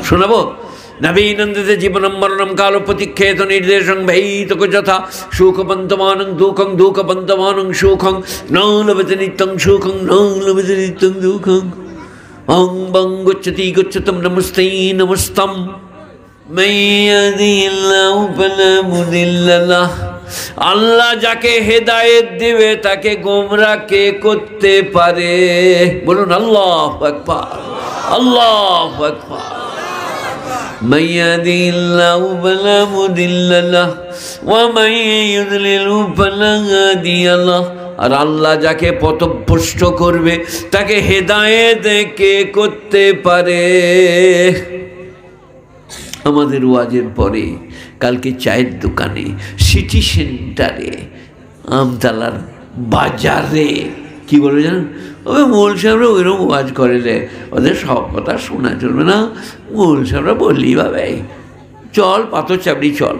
শোনাবো? নবীনন্দিতে জীবনম মরণম কাল প্রতিক্ষেত নির্দেশং ভৈতক যথা সুখপন্তমানং দুঃখং দুঃখপন্তমানং সুখং ন লভতে নিত্যং সুখং ন লভতে নিত্যং দুঃখং অং বং গচ্ছতি গচ্ছতম নমস্তে নমস্তম মাইয়াদিল্লাহু ফালা মুদিল্লা লাহ। আল্লাহ যাকে হেদায়েত দিবে তাকে গোমরা কে করতে পারে? বলুন আল্লাহু আকবার, আল্লাহু আকবার। মাইয়াদিল্লাহু ফালা মুদিল্লা লাহ ওয়া মাইয়ুদলিলু ফালা হাদিয়া লাহ। আর আল্লাহ যাকে পথভ্রষ্ট করবে তাকে হেদায়েত কে করতে পারে? আমাদের ওয়াজের পরে কালকে চায়ের দোকানে, সিটি সেন্টারে, আমতলার বাজারে কি বলবে জানেন? ওই মৌল সাহেবরা ওইরকম ওয়াজ করে রে, ওদের সব কথা শোনা চলবে না। মৌল সাহেবরা বললেই ভাবে চল পাথর চাপড়ি চল,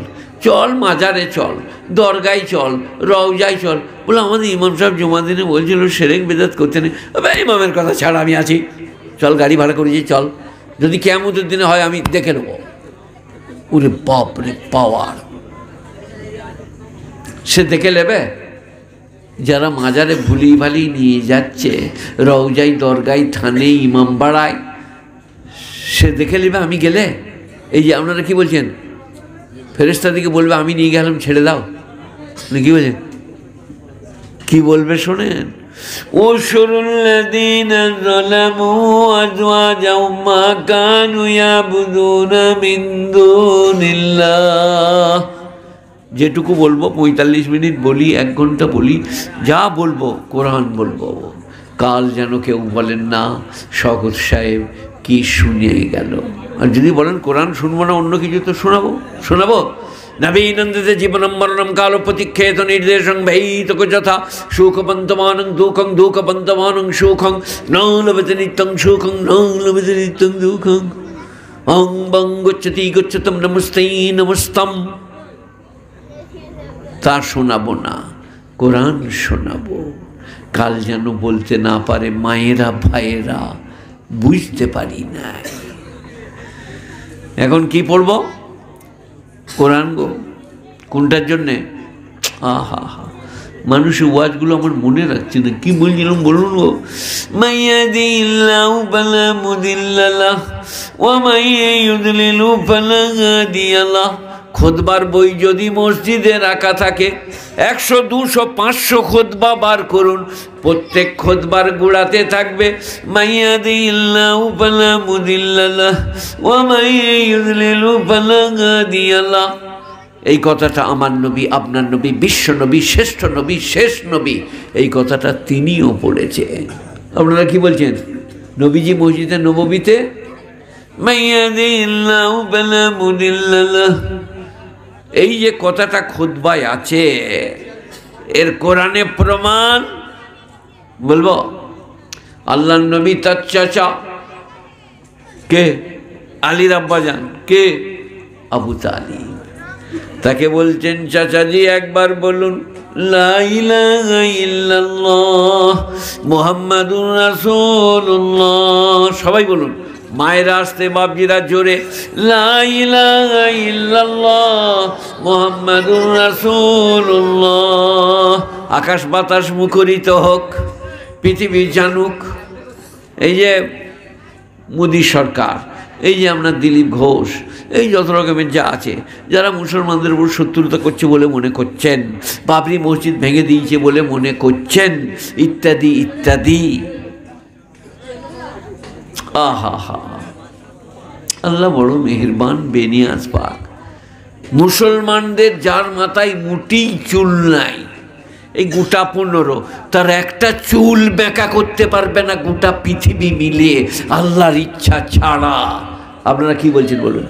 চল মাজারে চল, দরগায় চল, রওজায় চল। বলে আমাদের ইমাম সাহেব জমা দিনে বলছিল সেরেক বেদাত করতে নেই। ইমামের কথা ছাড়া আমি আছি, চল গাড়ি ভাড়া করেছি চল, যদি কিয়ামতের দিনে হয় আমি দেখে নেবো। ওরে বাপ রে পাওয়ার! সে দেখে নেবে যারা মাজারে ভুলি ভালি নিয়ে যাচ্ছে, রওজাই দরগায় থানে ইমাম বাড়ায়, সে দেখে নেবে আমি গেলে। এই যে আপনারা কি বলছেন, ফেরেশতা দিকে বলবে আমি নিয়ে গেলাম ছেড়ে দাও, কি বলছেন? কি বলবে শোনেন, উশুরুল্লাযীনা যালামু আজওয়াজাহুম মা কানু ইয়াবুদুনা মিন দুনিল্লাহ। যেটুকু বলবো 45 মিনিট বলি, 1 ঘন্টা বলি, যা বলবো কোরআন বলবো। কাল যেন কেউ বলেন না শওকত সাহেব কি শুনে গেল। আর যদি বলেন কোরআন শুনবো না অন্য কিছু, তো শোনাবো, শোনাবো। নবীনন্দিতে জীবনম মরণম কাল প্রতিক্ষেত নির্দেশং ভৈতক যথা সুখপন্তমানং দুঃখং দুঃখপন্তমানং সুখং ন লভতে নিত্যং সুখং ন লভতে নিত্যং দুঃখং অং বং গচ্ছতি গচ্ছতম নমস্তে নমস্তম। তা শোনাবো না, কোরআন শোনাবো। কাল যেন বলতে না পারে মায়েরা ভাইয়েরা বুঝতে পারি না। এখন কি পড়ব? কোরআন গো। কোনটার জন্যে? আহা হা, মানুষের ওয়াজগুলো আমার মনে রাখছে না। কি বলছিলাম বলুন গো? মাইয়াদিল্লাহু ফালা মুদিল্লা লাহ ওয়া মাইয়ুদলিলু ফালা হাদিয়া লাহ। খুতবার বই যদি মসজিদে রাখা থাকে 100, 200, 500 খুতবা বার করুন, প্রত্যেক খুতবার গোড়াতে থাকবে মাইয়াদিল্লাহু ফালা মুদিল্লা লাহ ওয়া মাইয়ুদলিলু ফালা হাদিয়া লাহ। এই কথাটা আমার নবী, আপনার নবী, বিশ্ব নবী, শ্রেষ্ঠ নবী, শেষ নবী, এই কথাটা তিনিও বলেছে। আপনারা কি বলছেন? নবীজি মসজিদে নববীতে মাইয়াদিল্লাহু ফালা মুদিল্লা লাহ, এই যে কথাটা খুতবায় আছে, এর কোরআনে প্রমাণ বলবো। আল্লাহর নবী তার চাচা কে? আলীর আব্বাজান কে? আবু তালিব। তাকে বলছেন চাচাজি একবার বলুন লা ইলাহা ইল্লাল্লাহ মুহাম্মাদুর রাসূলুল্লাহ। সবাই বলুন। মায়েরা আসতে বাপজিরা জোরে লা ইলাহা ইল্লাল্লাহ মুহাম্মাদুর রাসূলুল্লাহ। আকাশ বাতাস মুখরিত হোক, পৃথিবী জানুক। এই যে মোদী সরকার, এই যে আপনার দিলীপ ঘোষ, এই যত রকমের যা আছে, যারা মুসলমানদের উপর শত্রুতা করছে বলে মনে করছেন, বাবরি মসজিদ ভেঙে দিয়েছে বলে মনে করছেন, ইত্যাদি ইত্যাদি। আহা হা, আল্লাহ বড় মেহেরবান, বেনিয়াজ পাক। মুসলমানদের যার মাথায় মুটি চুল নাই, এই গোটা 15, তার একটা চুল বেঁকা করতে পারবে না গোটা পৃথিবী মিলিয়ে আল্লাহর ইচ্ছা ছাড়া। আপনারা কি বলছেন বলুন?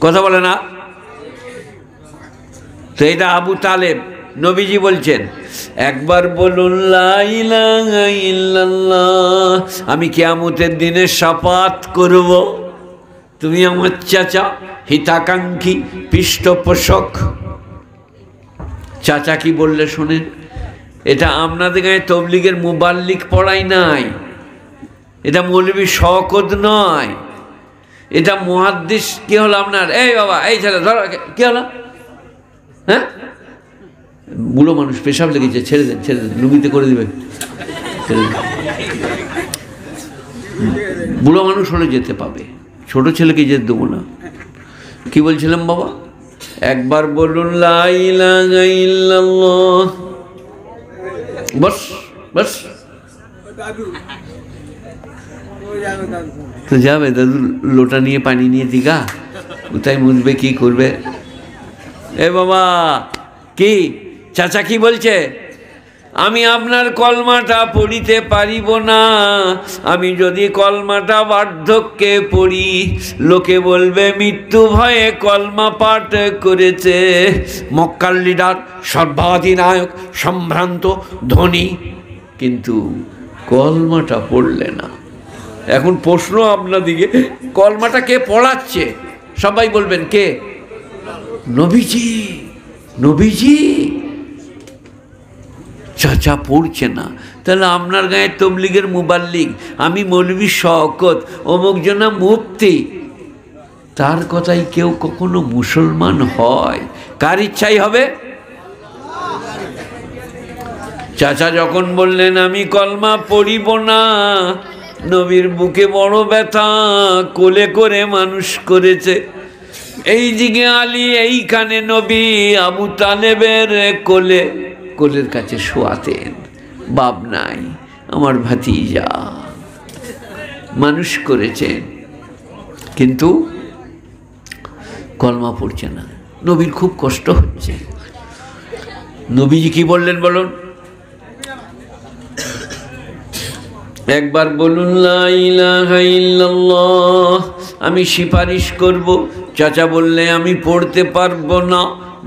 কথা বলে না? তো এটা আবু তালেব, নবীজি বলছেন একবার বলুন লা ইলাহা ইল্লাল্লাহ, আমি কিয়ামতের দিনে শাফাত করব। তুমি আমার চাচা, হিতাকাঙ্ক্ষী, পৃষ্ঠপোষক। চাচা কি বললে শোনেন, এটা আপনাদের গায়ে তবলিগের মুবাল্লিক পড়াই নাই, এটা মৌলবী শওকত নয়, এটা মুহাদ্দিস কি হলো আপনার? এই বাবা, এই ছেলে ধরো, কি হলো? হ্যাঁ, বুড়ো মানুষ পেশাব লেগেছে, ছেড়ে দেন, ছেড়ে দেন, লুঙ্গিতে করে দিবেন, ছেড়ে দেন। বুড়ো মানুষ হলে যেতে পাবে, ছোট ছেলেকে যেতে দেবো না। কি বলছিলাম বাবা? একবার বলুন লা ইলাহা ইল্লাল্লাহ। বস বস, তো যাবে দাদু, লোটা নিয়ে পানি নিয়ে দিঘা, কোথায় মুছবে, কি করবে? এ বাবা, কি চাচা কি বলছে? আমি আপনার কলমাটা পড়িতে পারিব না। আমি যদি কলমাটা বার্ধক্যে পড়ি, লোকে বলবে মৃত্যু ভয়ে কলমা পাঠ করেছে। মক্কার লিডার, সর্বাধিনায়ক, সম্ভ্রান্ত, ধনী, কিন্তু কলমাটা পড়লে না। এখন প্রশ্ন আপনাদিকে, কলমাটা কে পড়াচ্ছে? সবাই বলবেন কে? নবীজি। নবীজি। চাচা পড়ছে না, তাহলে আপনার গায়ে তবলিগের মুবাল্লিগ, আমি মৌলভী শওকত, অমুক জনা মুফতি, তার কথাই কেউ কখনো মুসলমান হয়? কার ইচ্ছাই হবে? চাচা যখন বললেন আমি কলমা পড়িব না, নবীর বুকে বড় ব্যথা, কোলে করে মানুষ করেছে। এই দিকে আলী, এইখানে নবী আবু তালেবের কোলে, কোলের কাছে শোয়াতেন। বাপ নাই, আমার ভাতিজা, মানুষ করেছেন, কিন্তু কলমা পড়ছে না। নবীর খুব কষ্ট হচ্ছে। নবীজি কি বললেন বলুন? একবার বলুন লা ইলাহা ইল্লাল্লাহ। আমি সুপারিশ করব। চাচা বললে আমি পড়তে পারবো না,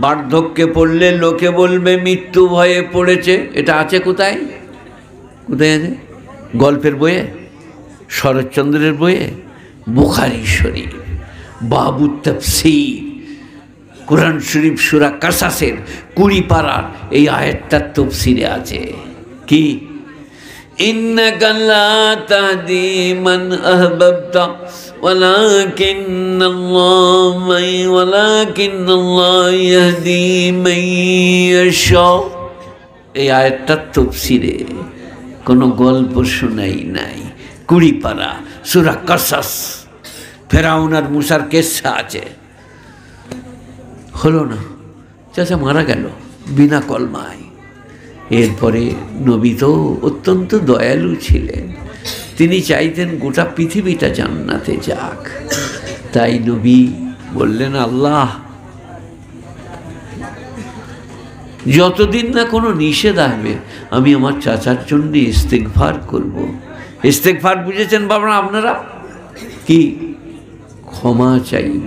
বার্ধক্যে পড়লে লোকে বলবে মৃত্যু ভয়ে পড়েছে। এটা আছে কোথায়? কোথায় আছে? গল্পের বইয়ে, শরৎচন্দ্রের বইয়ে, বুখারী শরীফ, বাবু তাফসীর, কুরআন শরীফ সূরা কাসাসের 20 পারার এই আয়াতটার তাফসীরে আছে। কি? ইন্নাকা লা তাহদি মান আহবাবতা ওয়ালাকিন্নাল্লাহ ইয়াহদি মান ইয়াশা। এই আয়াতটার তাফসীরে কোনো গল্প শোনাই নাই। 20 পারা সূরা কাসাস, ফেরাউন আর মুসার কেসা আছে। হলো না, চাচা মারা গেল বিনা কলমায়। এরপরে নবী তো অত্যন্ত দয়ালু ছিলেন, তিনি চাইতেন গোটা পৃথিবীটা জান্নাতে যাক। তাই নবী বললেন আল্লাহ, যতদিন না কোনো নিষেধ আসবে আমি আমার চাচার জন্য ইস্তেগফার করব। ইস্তেগফার বুঝেছেন বাবা আপনারা? কি? ক্ষমা চাইব।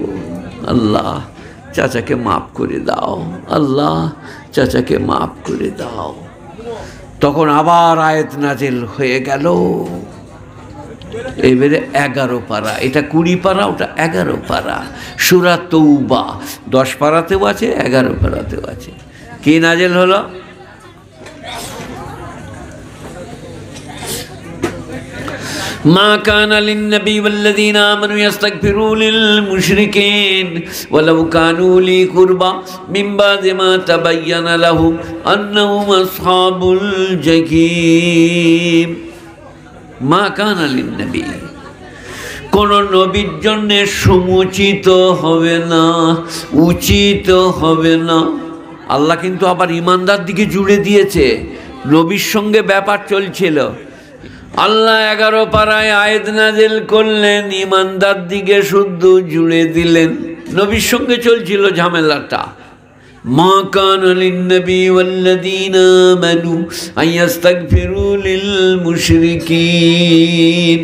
আল্লাহ চাচাকে মাফ করে দাও, আল্লাহ চাচাকে মাফ করে দাও। তখন আবার আয়াত নাজিল হয়ে গেল। এবারে 11 পারা, এটা 20 পারা, ওটা 11 পারা। সূরা তৌবা 10 পারাতেও আছে, 11 পারাতেও আছে। কি নাজিল হলো? ما كان للنبي والذين آمنوا يستغفروا للمشركين ولو كانوا لي قربى من بعد ما تبين لهم أنهم أصحاب الجحيم। ما كان للنبي, কোন নবীর জন্য সমুচিত হবে না, উচিত হবে না। আল্লাহ কিন্তু আবার ইমানদার দিকে জুড়ে দিয়েছে। নবীর সঙ্গে ব্যাপার চলছিল, আল্লাহ 11 পারায় আয়াত নাজিল করলেন, ইমানদার দিকে শুদ্ধ জুড়ে দিলেন। নবীর সঙ্গে চলছিল ঝামেলাটা। মা কানা লিন-নবী ওয়াল্লাযীনা আমানু আইয়াস্তাগফিরু লিল মুশরিকিন।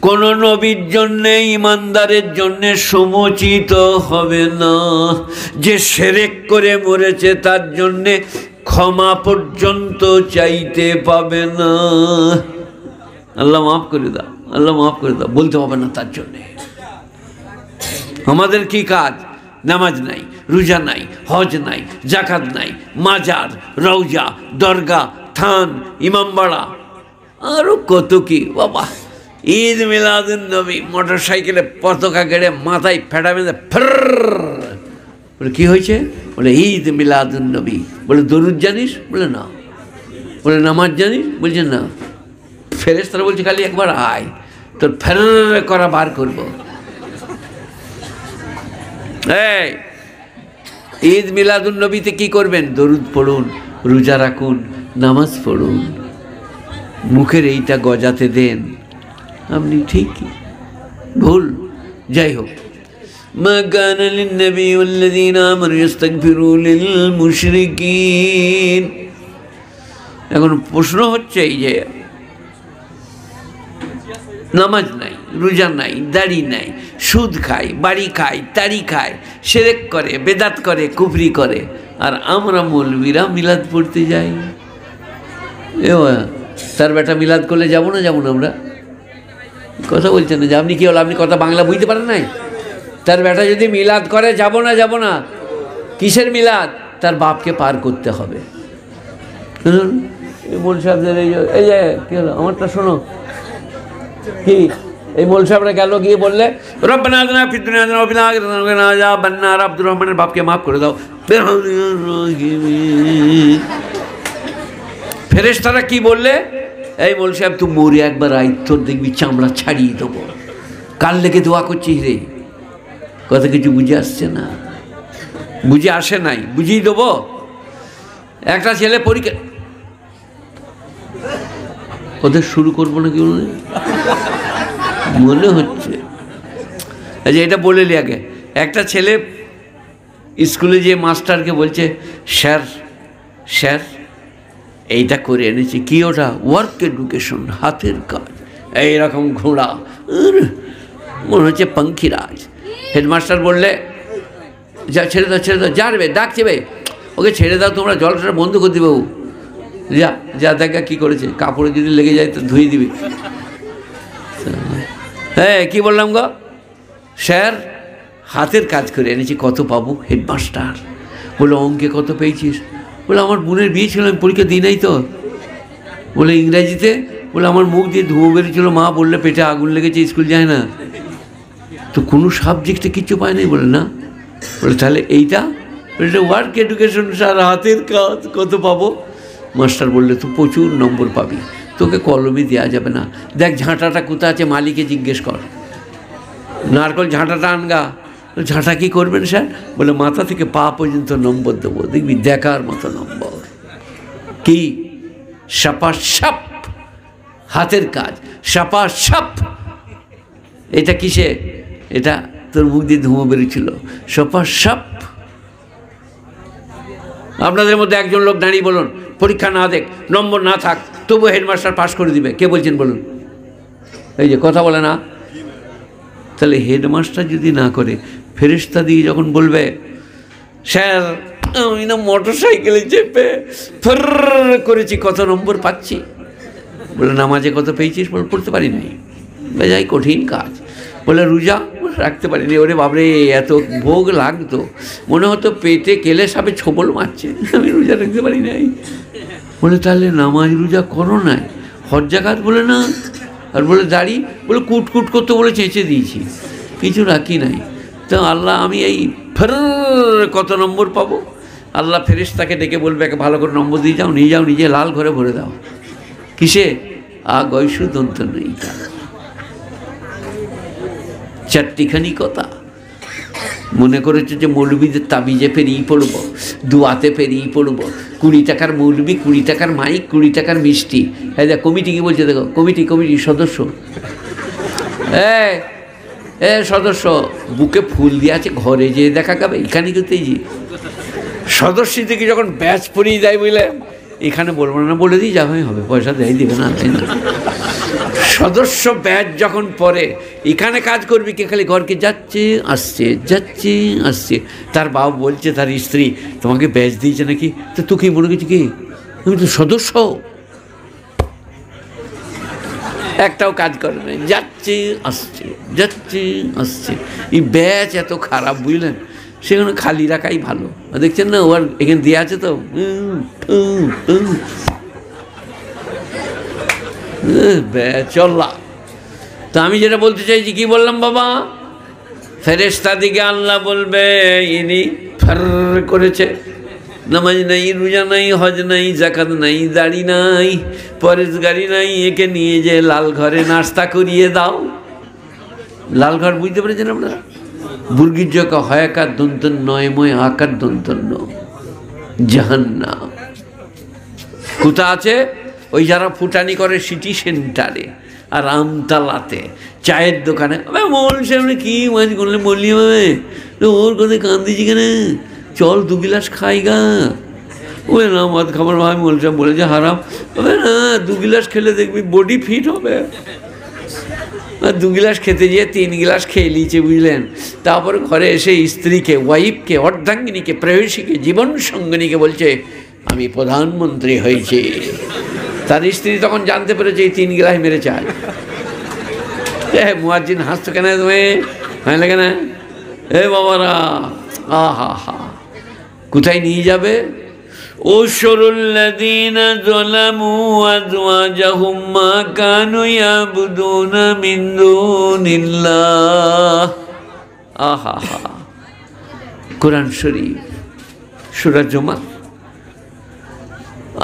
কোন নবীর জন্য, ইমানদারের জন্য সমুচিত হবে না। যে শিরক করে মরেছে তার জন্য ক্ষমা পর্যন্ত চাইতে পাবে না। আল্লাহ মাফ করে দাও, আল্লাহ মাফ করে দাও বলতে হবে না তার জন্যে। আমাদের কি কাজ? নামাজ নাই, রোজা নাই, হজ নাই, জাকাত নাই, মাজার, রওজা, দরগা, থান, ইমামবাড়া, আরো কত কি বাবা। ঈদ মিলাদুন নবী, মোটর সাইকেলে পতাকা গেড়ে মাথায় ফেটা বেঁধে ফর, বলে কী হয়েছে? বলে ঈদ মিলাদুন নবী। বলে দরুদ জানিস? বলে না। বলে নামাজ জানিস? বলছে না। ফেরেশতারা বলছে খালি একবার আয়, তোর ফের করা বার করবো। এই ঈদ মিলাদুন নবীতে কী করবেন? দরুদ পড়ুন, রোজা রাখুন, নামাজ পড়ুন, মুখের এইটা গজাতে দেন। আপনি ঠিকই ভুল। যাই হোক, মা কানা লিন-নবী ওয়াল্লাযীনা আমানু ইস্তাগফিরু লিল-মুশরিকিন। এখন প্রশ্ন হচ্ছে এই যে নামাজ নাই, রোজা নাই, দাড়ি নাই, সুদ খায়, বাড়ি খায়, তাড়ি খায়, শিরক করে, বেদাত করে, কুফরি করে, আর আমরা মৌলবীরা মিলাদ পড়তে যাই। তার বেটা মিলাদ করলে যাবো না? যাবো না আমরা? কথা বলছেন না যে আপনি কি হলো? আপনি কথা বাংলা বুঝতে পারেন নাই? তার বেটা যদি মিলাদ করে যাবো না? যাবো না। কিসের মিলাদ? তার বাপকে পার করতে হবে। এই মোল সাহেবদের এই যে কি হলো আমারটা শোনো, কি এই মোল সাহেবরা গেল গিয়ে বললে রব্বানা আতিনা ফিদ দুনিয়া হাসানাতান ওয়া ফিল আখিরাতি হাসানাতান ওয়া কিনা আযাবান্নার, আব্দুর রহমানের বাপকে মাফ করে দাও। ফেরেশতারা কি বললে? এই মোল সাহেব তুই মরে একবার আই, তোর দেখবি চামড়া ছাড়িয়ে দেবো। কাল লেগে দোয়া করছিস রে, কথা কিছু বুঝে আসছে না? বুঝে আসে নাই, বুঝিয়ে দেবো। একটা ছেলে পরীক্ষা, ওদের শুরু করবো নাকি মনে হচ্ছে। আচ্ছা এটা বলে নি আগে। একটা ছেলে স্কুলে যে মাস্টারকে বলছে, স্যার স্যার এইটা করে এনেছি। কি ওটা? ওয়ার্ক এডুকেশন, হাতের কাজ। এইরকম ঘোড়া, মনে হচ্ছে পঙ্খিরাজ। হেডমাস্টার বললে যা ছেড়ে দাও, ছেড়ে দাও, যা রে ডাকছে বে, ওকে ছেড়ে দাও, তোমরা জলটা বন্ধ করে দিবে। ও যা যা দেখা কী করেছে, কাপড়ে যদি লেগে যায় তো ধুয়ে দিবি। হ্যাঁ কী বললাম গো? স্যার হাতের কাজ করে এনেছি। কত পাবো? হেডমাস্টার বলে অঙ্কে কত পেয়েছিস? বলে আমার বোনের বিয়ে ছিল, আমি পরীক্ষা দিই নাই তো। বলে ইংরাজিতে? বলে আমার মুখ দিয়ে ধুয়ো বেরিয়েছিল, মা বললে পেটে আগুন লেগেছে, স্কুল যায় না। তো কোনো সাবজেক্টে কিচ্ছু পায় নাই। বলে না। বলে তাহলে এইটা? বলে ওয়ার্ক এডুকেশন স্যার, হাতের কাজ, কত পাবো? মাস্টার বললে তো প্রচুর নম্বর পাবি, তোকে কলমে দেওয়া যাবে না। দেখ ঝাঁটাটা কোথা আছে, মালিকে জিজ্ঞেস কর। নারকল ঝাঁটাটা আনগা। ঝাঁটা কী করবেন স্যার? বলে মাথা থেকে পা পর্যন্ত নম্বর দেবো, দেখবি দেখার মতো নম্বর। কি? সাপা সাপ, হাতের কাজ, সাপা সাপ। এটা কিসে? এটা তোর মুখ দিয়ে ধুঁয়ো বেরিয়েছিল, সাপা সাপ। আপনাদের মধ্যে একজন লোক দাঁড়িয়ে বলুন, পরীক্ষা না দেখ, নম্বর না থাক, তবু হেডমাস্টার পাস করে দিবে। কে বলছেন বলুন? এই যে কথা বলে না। তাহলে হেডমাস্টার যদি না করে, ফেরেশতা দিয়ে যখন বলবে, স্যার আমি না মোটর সাইকেলে চেপে ফর করেছি, কত নম্বর পাচ্ছি? বলে নামাজে কত পেয়েছিস? বলে পড়তে পারিনি, বেজায় কঠিন কাজ। বলে রোজা? রাখতে পারিনি। ওরে বাবরে, এত ভোগ লাগতো, মনে হতো পেটে কেলে সাপে ছোবল মারছে, আমি রোজা রাখতে পারি নাই। বলে তাহলে নামাজ রোজা করো নাই? হজ জাকাত? বলে না। আর বলে দাড়ি? বলে কুটকুট করতে বলে চেঁচে দিয়েছি, কিছু রাখি নাই। তো আল্লাহ আমি এই ফের কত নম্বর পাবো? আল্লাহ ফেরেশতাকে ডেকে বলবে, একে ভালো করে নম্বর দিয়ে যাও, নিয়ে যাও, নিজে লাল ঘরে ভরে দাও। কিসে? গয়সু দন্ত নেই, চারটিখানি কথা। মনে করেছে যে মৌলবীদের তাবিজে পেরিয়ে পড়বো, দুয়াতে পেরিয়ে পড়বো, 20 টাকার মৌলবী, 20 টাকার মাইক, 20 টাকার মিষ্টি। হ্যাঁ দেখ কমিটি কি বলছে, দেখো কমিটি সদস্য, সদস্য বুকে ফুল দিয়ে আছে, ঘরে যেয়ে দেখা যাবে। এখানে কিন্তু এই যে সদস্য থেকে যখন ব্যাচ পরিয়ে দেয়, বুঝলে এখানে বলবো না, বলে দিই যাবে, হবে পয়সা দেয়, দিবে না, তাই না? সদস্য ব্যাচ যখন পরে এখানে কাজ করবি কে? খালি ঘরকে যাচ্ছে আসছে, যাচ্ছে আসছে। তার বাবা বলছে তার স্ত্রী, তোমাকে ব্যাচ দিয়েছে নাকি? তো তোকে মনে করছি কি আমি তো সদস্য? একটাও কাজ করে না, যাচ্ছে আসছে, যাচ্ছে আসছে। এই ব্যাচ এত খারাপ, বুঝলেন? সেখানে খালি রাখাই ভালো। দেখছেন না, ওর এখানে দেওয়া আছে তো, চল্লা তো আমি যেটা বলতে চাইছি, কি বললাম বাবা? ফেরেশতা দিকে আল্লাহ বলবে ইনি ফার করেছে, নামাজ নাই, রোজা নাই, হজ নাই, যাকাত নাই, দাড়ি নাই, পরেশগারি নাই, একে নিয়ে যে লাল ঘরে নাস্তা করিয়ে দাও। লাল ঘর বুঝতে পেরেছেন আপনারা? বুর্গির জকা হয়াকার দন্তন নয়ময় আকার দন্তন্য জাহান্নাম। কোথা আছে? ওই যারা ফুটানি করে সিটি সেন্টারে আর আমতলাতে চায়ের দোকানে। মোল সামনে কি মাছ করলে বললি ভাবে ওর কথা কান্দিছি কেন, চল 2 গিলাস খাই গা। ওই না মদ খাবার ভাই মোল সাহেব বলেছে হারাম। ওই না 2 গিলাস খেলে দেখবি বডি ফিট হবে। আর 2 গিলাস খেতে গিয়ে 3 গিলাস খেয়ে নিয়েছে, বুঝলেন? তারপরে ঘরে এসে স্ত্রীকে, ওয়াইফকে, অর্ধাঙ্গিনীকে, প্রেয়সীকে, জীবন সঙ্গিনীকে বলছে আমি প্রধানমন্ত্রী হয়েছি। তার স্ত্রী তখন জানতে পেরেছে এই 3 গিলাস মেরে চায়। মুয়াজ্জিন হাসতো কেন তুমি? হ্যাঁ লাগে না? এ বাবারা, আহা হা, কোথায় নিয়ে যাবে? উশরুল্লাযীনা যালামু আযওয়াজাহুম মা কানু ইয়াবুদুনা মিন দুনিল্লাহ। আহা হা, কোরআন শরীফ সূরা জুমা।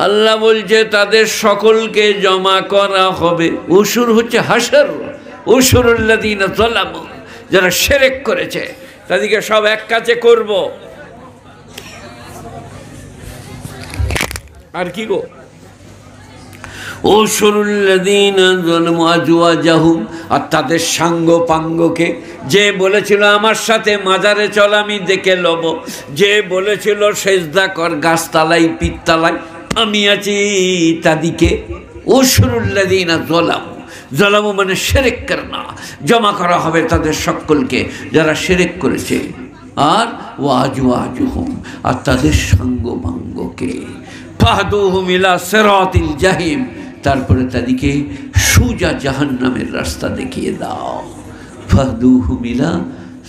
আল্লাহ বলছে তাদের সকলকে জমা করা হবে। উসুর হচ্ছে হাসর। উশরুল্লাযীনা যালামু, যারা শিরক করেছে তাদেরকে সব এক কাছে করব। আর কি গো? উশরুল্লাযীনা যালামু আযওয়াজাহুম, আর তাদের সাঙ্গ পাঙ্গকে, যে বলেছিল আমার সাথে মাজারে চল আমি দেখে লব, যে বলেছিল সেজদা কর গাছতলায় পিত্তলায় আমি আছি, তাদিকে উশরুল্লাযীনা যালামু, যালামু মানে শিরক করনা, জমা করা হবে তাদের সকলকে যারা শিরক করেছে। আর ওয়াজওয়াজুহুম, আর তাদের সাঙ্গ পাঙ্গকে, ফাহদুহুম ইলা সিরাতিল জাহিম, তারপরে তাদেরকে সোজা জাহান্নামের রাস্তা দেখিয়ে দাও। ফাহদুহুম ইলা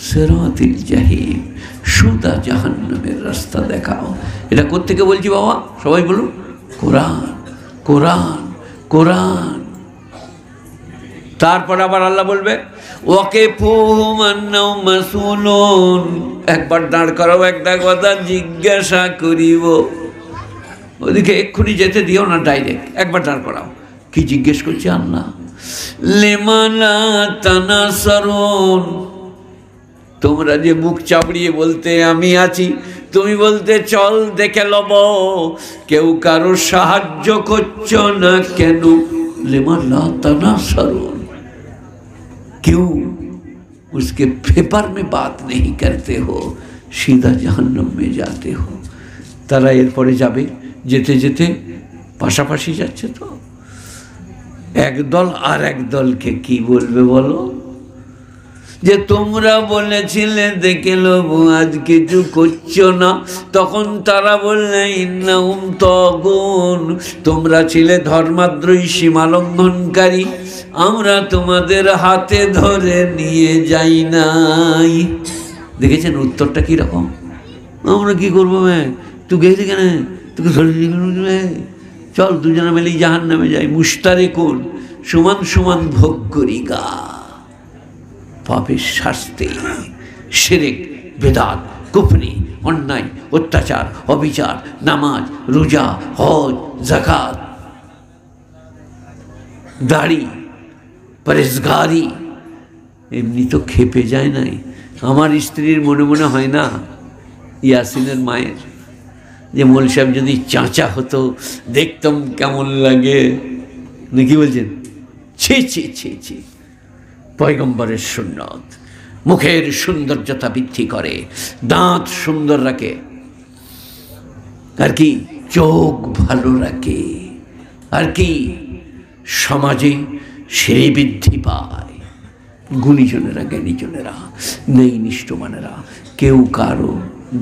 সিরাতিল জাহিম, সোজা জাহান্নামের রাস্তা দেখাও। এটা কোত্থেকে বলছি বাবা? সবাই বলুন কোরআন, কোরআন, কোরআন। তারপর আবার আল্লাহ বলবে ওয়াকিফুহুম আন্নাহুম মাসউলুন, একবার দাঁড় করাও, একটা কথা জিজ্ঞাসা করিব। ওদিকে এক্ষুনি যেতে দিও না, ডাইরেক্ট একবার দাঁড় করাও। কি জিজ্ঞেস করছে আল্লাহ? লিমালা তানাসারুন, তোমরা যে মুখ চাপড়িয়ে বলতে আমি আছি, তুমি বলতে চল দেখে লব, কেউ কারো সাহায্য করছো না কেন? লিমালা তানাসারুন, क्यों उसके फेपर में बात नहीं करते हो, सीधा जहन्नम में जाते हो। তারা এরপরে যাবে, যেতে যেতে পাশাপাশি যাচ্ছে তো একদল আর এক দলকে কি বলবে বলো? যে তোমরা বলেছিলে দেখে লোব, আজ কিছু করছো না। তখন তারা বললে ইন্নাহুম তাগুন, তোমরা ছিলে ধর্মাদ্রোহী, সীমালঙ্ঘনকারী, আমরা তোমাদের হাতে ধরে নিয়ে যাই নাই। দেখেছেন উত্তরটা কিরকম? আমরা কি করবো? তুই গেলি কেন? তোকে ধরে নিয়ে চল, দুজনে মিলেই জাহান্নামে যাই। মুশতারিকুন, সমান সমান ভোগ করি গা পাপের শাস্তি। শিরক, বেদাত, কুফরি, অন্যায়, অত্যাচার, অবিচার, নামাজ, রোজা, হজ, যাকাত, দাড়ি, পরেশগারি, এমনি তো খেপে যায় নাই। আমার স্ত্রীর মনে মনে হয় না ইয়াসিনের মায়ের, যে মোল সাহেব যদি চাঁচা হতো দেখতাম কেমন লাগে, নাকি বলছেন? ছি ছি ছি ছি, পয়গম্বরের সুন্নত, মুখের সৌন্দর্যতা বৃদ্ধি করে, দাঁত সুন্দর রাখে, আর কি চোখ ভালো রাখে, আর কি সমাজে সেই বৃদ্ধি পায়। গুণীজনেরা, জ্ঞানীজনেরা, নেই নিষ্ঠমানেরা কেউ কারো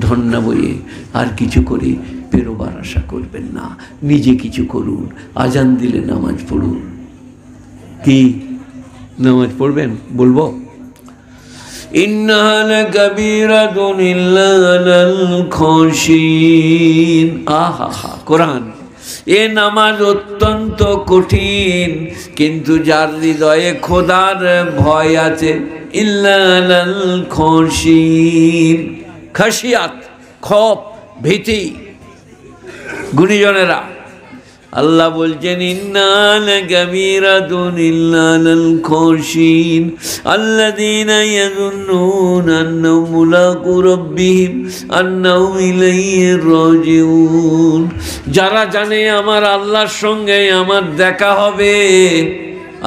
ধন্যা বইয়ে আর কিছু করে পেরোবার আশা করবেন না। নিজে কিছু করুন, আজান দিলে নামাজ পড়ুন। কি নামাজ পড়বেন? বলবো ইন্নাহা লাকাবীরাতুন ইল্লা আলাল খাশিন। আহা হা, কোরআন এ নামাজ অত্যন্ত কঠিন, কিন্তু যার হৃদয়ে খোদার ভয় আছে, ইল্লাল খশিন, খাশিয়াত, খৌফ, ভীতি, গুণীজনেরা আল্লাহ বলছেন ইন্নাল কাবীরাতুন ইল্লাল খশিন আল্লাযীনা ইয়াযুন্নুনা আন্নাহুম মুলাকু রাব্বিহিম আন্নাহুম ইলাইহি রাজিউন। যারা জানে আমার আল্লাহর সঙ্গে আমার দেখা হবে,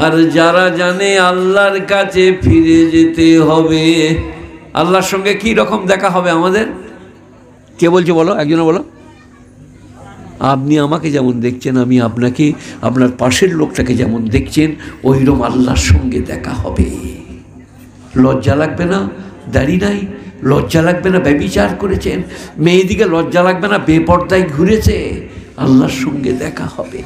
আর যারা জানে আল্লাহর কাছে ফিরে যেতে হবে। আল্লাহর সঙ্গে কি রকম দেখা হবে আমাদের? কে বলছে বলো, একজনে বলো। আপনি আমাকে যেমন দেখছেন, আমি আপনাকে, আপনার পাশের লোকটাকে যেমন দেখছেন, ওইরকম আল্লাহর সঙ্গে দেখা হবে। লজ্জা লাগবে না দাড়ি নাই, লজ্জা লাগবে না ব্যভিচার করেছেন, মেয়েদিকে লজ্জা লাগবে না বেপর্দায় ঘুরেছে, আল্লাহর সঙ্গে দেখা হবে।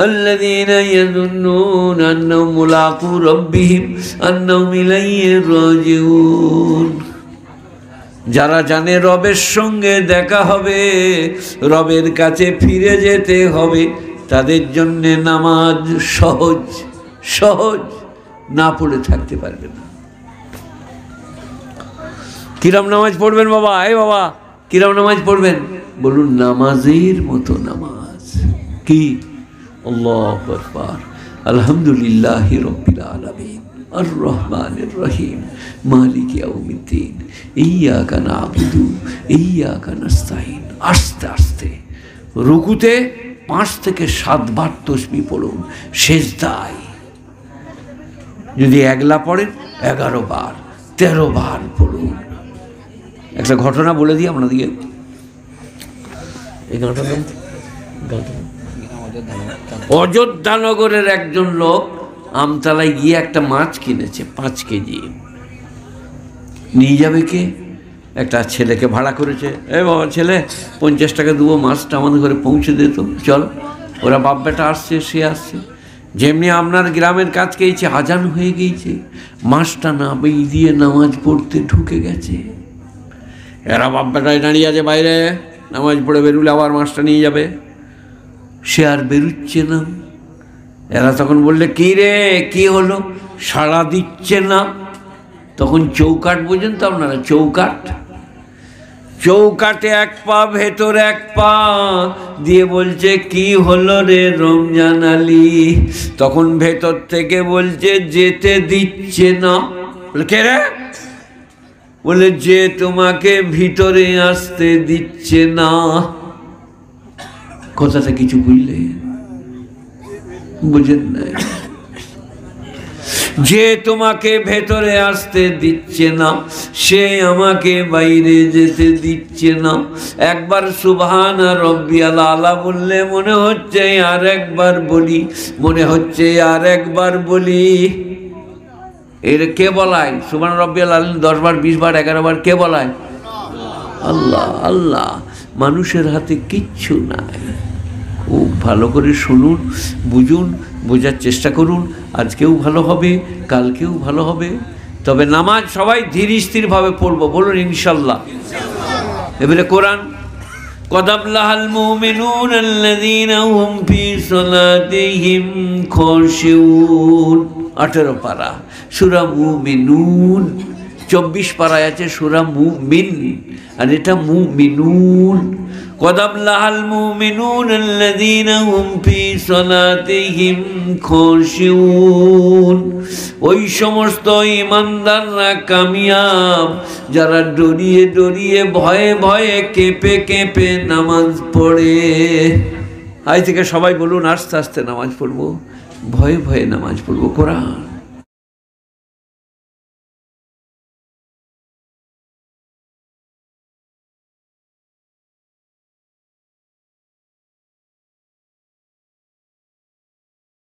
الذين يظنون أنهم ملاقو ربهم أنهم إليه راجعون। যারা জানে রবের সঙ্গে দেখা হবে, রবের কাছে ফিরে যেতে হবে, তাদের জন্য নামাজ সহজ, সহজ না পড়ে থাকতে পারবে না। কিরাম নামাজ পড়বেন বাবা? এই বাবা, কিরাম নামাজ পড়বেন? বলুন নামাজের মতো নামাজ। কি? আল্লাহু আকবার, আলহামদুলিল্লাহি রাব্বিল আলামিন, আর রহমানির রহিম, মালিক ইয়াউমিদ্দিন, ইয়্যাকা না'বুদু ইয়্যাকা নাস্তাইন। আস্তে আস্তে রুকুতে 5 থেকে 7 বার তাসবিহ পড়ুন, সেজদায় যদি একলা পড়েন 11 বার 13 বার পড়ুন। একটা ঘটনা বলে দিই আপনাদেরকে। এই ঘটনা অযোধ্যানগরের একজন লোক আমতলায় গিয়ে একটা মাছ কিনেছে 5 কেজি। নিয়ে যাবে কে? একটা ছেলেকে ভাড়া করেছে। এই বাবা ছেলে, 50 টাকা দেবো, মাছটা আমাদের ঘরে পৌঁছে দিত, চল। ওরা বাপ বেটা আসছে, সে আসছে। যেমনি আপনার গ্রামের কাজ গিয়েছে, আজান হয়ে গিয়েছে, মাছটা না দিয়ে নামাজ পড়তে ঢুকে গেছে। এরা বাপ বেটায় দাঁড়িয়ে আছে বাইরে, নামাজ পড়ে বেরুলে আবার মাছটা নিয়ে যাবে। সে আর বেরুচ্ছে না। এরা তখন বললে কি রে, কি হলো? সাড়া দিচ্ছে না। তখন চৌকাঠ বোঝেন তো আপনারা? চৌকাঠ, চৌকাঠে 1 পা ভেতর 1 পা দিয়ে বলছে কি হলো রে রমজান আলী? তখন ভেতর থেকে বলছে যেতে দিচ্ছে না। বলে কে রে? বলে যে তোমাকে ভিতরে আসতে দিচ্ছে না। কথাটা কিছু বুঝলে? বুঝেন নাই? যে তোমাকে ভেতরে আসতে দিচ্ছে না, সে আমাকে বাইরে যেতে দিচ্ছে না। একবার সুবহান রাব্বিয়াল আলা বললে মনে হচ্ছে আর একবার বলি, মনে হচ্ছে আর একবার বলি। এর কে বলায়? সুবহান রাব্বিয়াল আলা 10 বার 20 বার 11 বার কে বলায়? আল্লাহ। আল্লাহ। মানুষের হাতে কিচ্ছু নাই। খুব ভালো করে শুনুন, বুঝুন, বোঝার চেষ্টা করুন। আজকেও ভালো হবে, কালকেও ভালো হবে। তবে নামাজ সবাই ধীর স্থিরভাবে পড়বো, বলুন ইনশাল্লাহ। এবারে কোরআন, قد أفلح المؤمنون الذين هم في صلاتهم خاشعون। 18 পারা সূরা মুমিনুন। 24 পারায় আছে সূরা মুমিন, আর এটা মুমিনুন। قد أفلح المؤمنون الذين هم في صلاتهم خاشعون। ওই সমস্ত ঈমানদাররা কামিয়াব যারা ডরিয়ে ডরিয়ে ভয়ে ভয়ে কেঁপে কেঁপে নামাজ পড়ে। আজ থেকে সবাই বলুন আস্তে আস্তে নামাজ পড়বো, ভয়ে ভয়ে নামাজ পড়বো। কোরআন